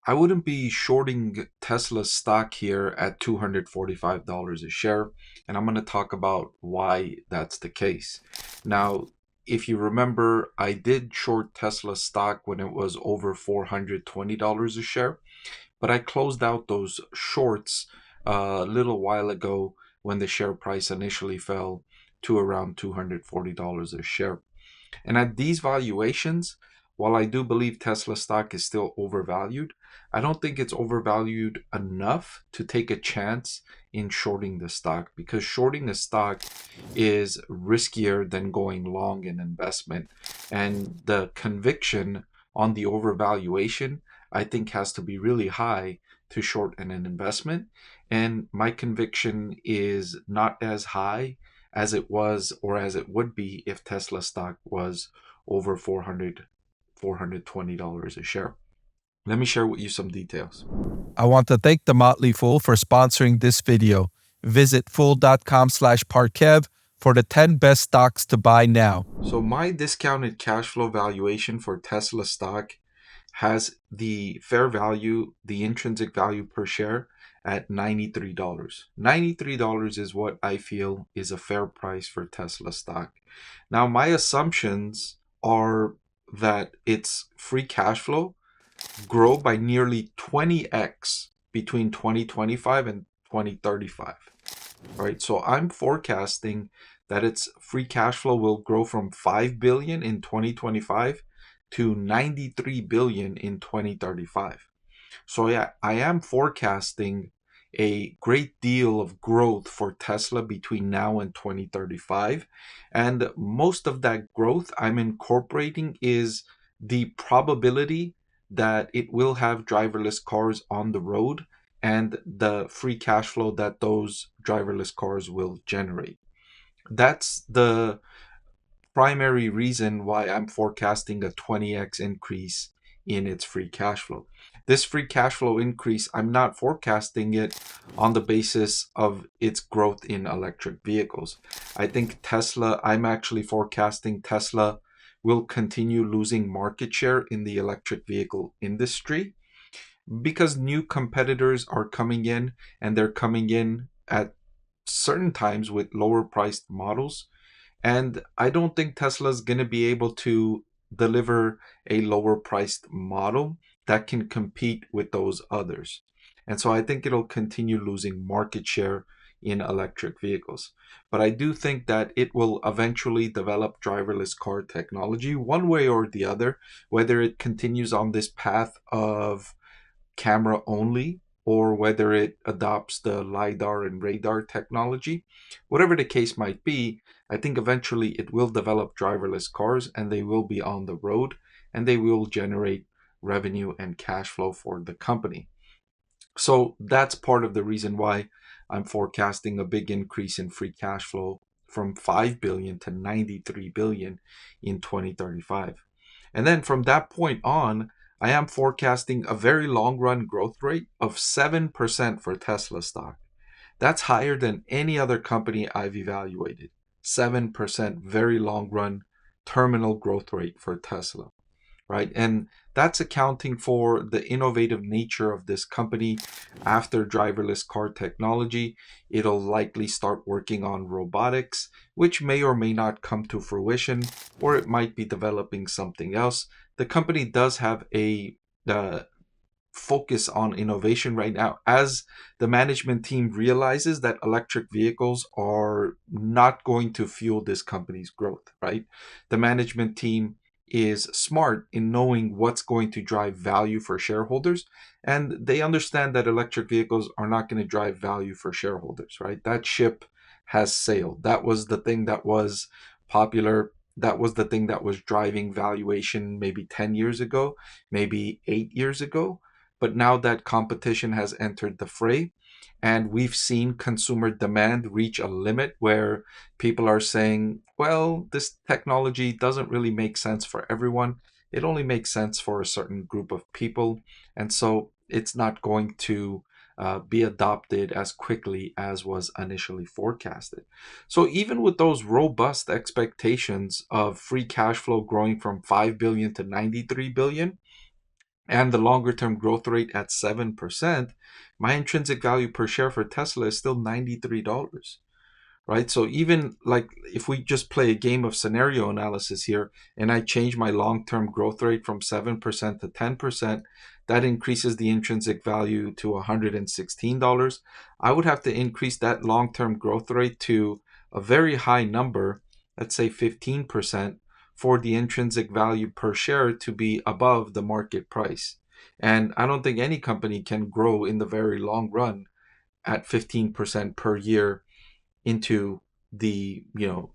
I wouldn't be shorting Tesla stock here at $245 a share, and I'm going to talk about why that's the case. Now, if you remember, I did short Tesla stock when it was over $420 a share, but I closed out those shorts a little while ago when the share price initially fell to around $240 a share. And at these valuations, while I do believe Tesla stock is still overvalued, I don't think it's overvalued enough to take a chance in shorting the stock, because shorting the stock is riskier than going long an investment. And the conviction on the overvaluation, I think, has to be really high to short an investment. And my conviction is not as high as it was or as it would be if Tesla stock was over $420 a share. Let me share with you some details. I want to thank the Motley Fool for sponsoring this video. Visit fool.com/Parkev for the 10 best stocks to buy now. So my discounted cash flow valuation for Tesla stock has the fair value, the intrinsic value per share at $93. $93 is what I feel is a fair price for Tesla stock. Now, my assumptions are that its free cash flow grow by nearly 20x between 2025 and 2035. Right? So I'm forecasting that its free cash flow will grow from 5 billion in 2025 to 93 billion in 2035. So yeah, I am forecasting a great deal of growth for Tesla between now and 2035. And most of that growth I'm incorporating is the probability that it will have driverless cars on the road and the free cash flow that those driverless cars will generate. That's the primary reason why I'm forecasting a 20x increase in its free cash flow. This free cash flow increase, I'm not forecasting it on the basis of its growth in electric vehicles. I think I'm actually forecasting Tesla will continue losing market share in the electric vehicle industry because new competitors are coming in, and they're coming in at certain times with lower priced models. And I don't think Tesla's going to be able to deliver a lower priced model that can compete with those others. And so I think it'll continue losing market share in electric vehicles. But I do think that it will eventually develop driverless car technology one way or the other, whether it continues on this path of camera only or whether it adopts the LiDAR and radar technology. Whatever the case might be, I think eventually it will develop driverless cars, and they will be on the road, and they will generate revenue and cash flow for the company. So that's part of the reason why I'm forecasting a big increase in free cash flow from 5 billion to 93 billion in 2035. And then from that point on, I am forecasting a very long run growth rate of 7% for Tesla stock. That's higher than any other company I've evaluated. 7% very long run terminal growth rate for Tesla, right? And that's accounting for the innovative nature of this company. After driverless car technology, it'll likely start working on robotics, which may or may not come to fruition, or it might be developing something else. The company does have a focus on innovation right now, as the management team realizes that electric vehicles are not going to fuel this company's growth, right? The management team is smart in knowing what's going to drive value for shareholders, and they understand that electric vehicles are not going to drive value for shareholders, right? That ship has sailed. That was the thing that was popular. That was the thing that was driving valuation maybe 10 years ago, maybe 8 years ago. But now that competition has entered the fray, and we've seen consumer demand reach a limit where people are saying, well, this technology doesn't really make sense for everyone. It only makes sense for a certain group of people. And so it's not going to be adopted as quickly as was initially forecasted. So even with those robust expectations of free cash flow growing from 5 billion to 93 billion, and the longer term growth rate at 7%, my intrinsic value per share for Tesla is still $93. Right? So even like if we just play a game of scenario analysis here and I change my long-term growth rate from 7% to 10%, that increases the intrinsic value to $116. I would have to increase that long-term growth rate to a very high number, let's say 15%, for the intrinsic value per share to be above the market price. And I don't think any company can grow in the very long run at 15% per year into the,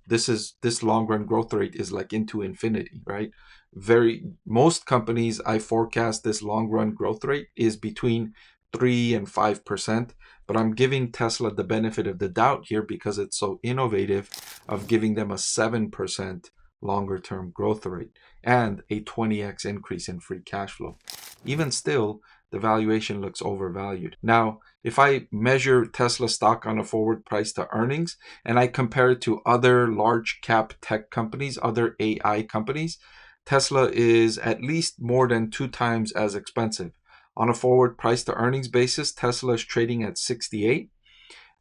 this long run growth rate is like into infinity, right? Very most companies, I forecast this long run growth rate is between 3 and 5%, but I'm giving Tesla the benefit of the doubt here because it's so innovative, of giving them a 7% longer term growth rate and a 20x increase in free cash flow. Even still, the valuation looks overvalued. Now, if I measure Tesla stock on a forward price to earnings and I compare it to other large cap tech companies, other AI companies, Tesla is at least more than 2 times as expensive. On a forward price to earnings basis, Tesla is trading at 68.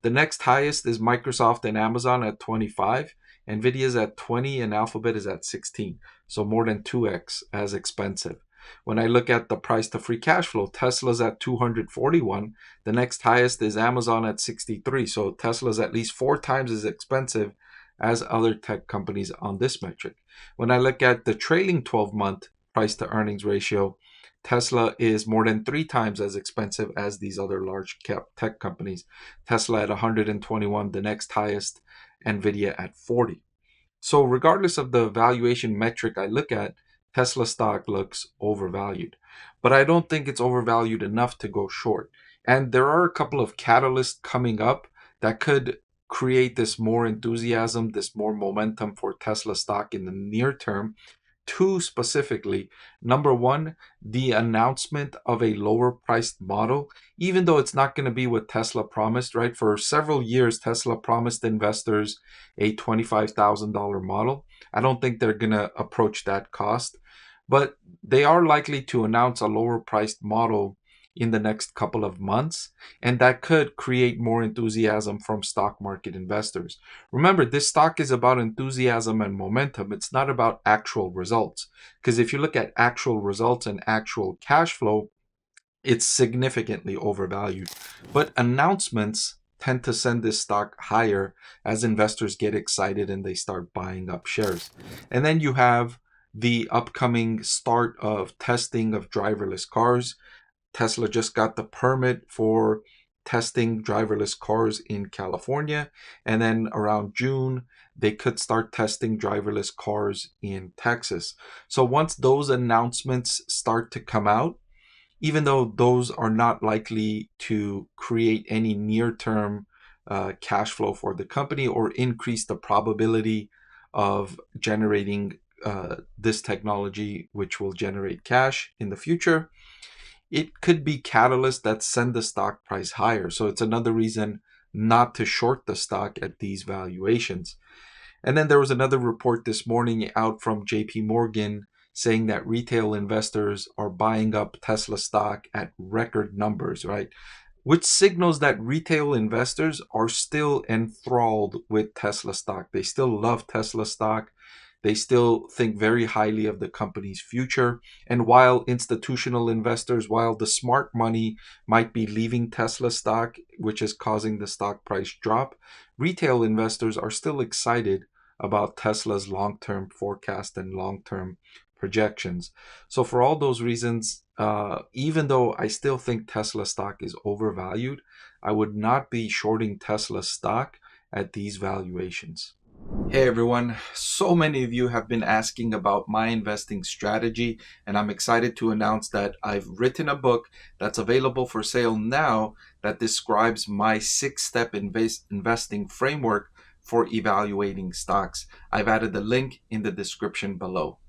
The next highest is Microsoft and Amazon at 25. Nvidia is at 20 and Alphabet is at 16. So more than 2x as expensive. When I look at the price to free cash flow, Tesla's at 241. The next highest is Amazon at 63. So Tesla's at least 4 times as expensive as other tech companies on this metric. When I look at the trailing 12-month price to earnings ratio, Tesla is more than 3 times as expensive as these other large cap tech companies. Tesla at 121, the next highest, Nvidia at 40. So regardless of the valuation metric I look at, Tesla stock looks overvalued. But I don't think it's overvalued enough to go short. And there are a couple of catalysts coming up that could create this more enthusiasm, this more momentum for Tesla stock in the near term. Two specifically. Number one, the announcement of a lower priced model, even though it's not going to be what Tesla promised, right? For several years, Tesla promised investors a $25,000 model. I don't think they're going to approach that cost, but they are likely to announce a lower priced model in the next couple of months, and that could create more enthusiasm from stock market investors. Remember, this stock is about enthusiasm and momentum. It's not about actual results. Because if you look at actual results and actual cash flow, it's significantly overvalued. But announcements tend to send this stock higher as investors get excited and they start buying up shares. And then you have the upcoming start of testing of driverless cars. Tesla just got the permit for testing driverless cars in California. And then around June, they could start testing driverless cars in Texas. So once those announcements start to come out, even though those are not likely to create any near-term cash flow for the company or increase the probability of generating this technology, which will generate cash in the future, it could be catalysts that send the stock price higher. So it's another reason not to short the stock at these valuations. And then there was another report this morning out from JP Morgan saying that retail investors are buying up Tesla stock at record numbers, right? Which signals that retail investors are still enthralled with Tesla stock. They still love Tesla stock. They still think very highly of the company's future. And while institutional investors, while the smart money might be leaving Tesla stock, which is causing the stock price drop, retail investors are still excited about Tesla's long-term forecast and long-term projections. So for all those reasons, even though I still think Tesla stock is overvalued, I would not be shorting Tesla stock at these valuations. Hey everyone, so many of you have been asking about my investing strategy, and I'm excited to announce that I've written a book that's available for sale now that describes my 6-step investing framework for evaluating stocks. I've added the link in the description below.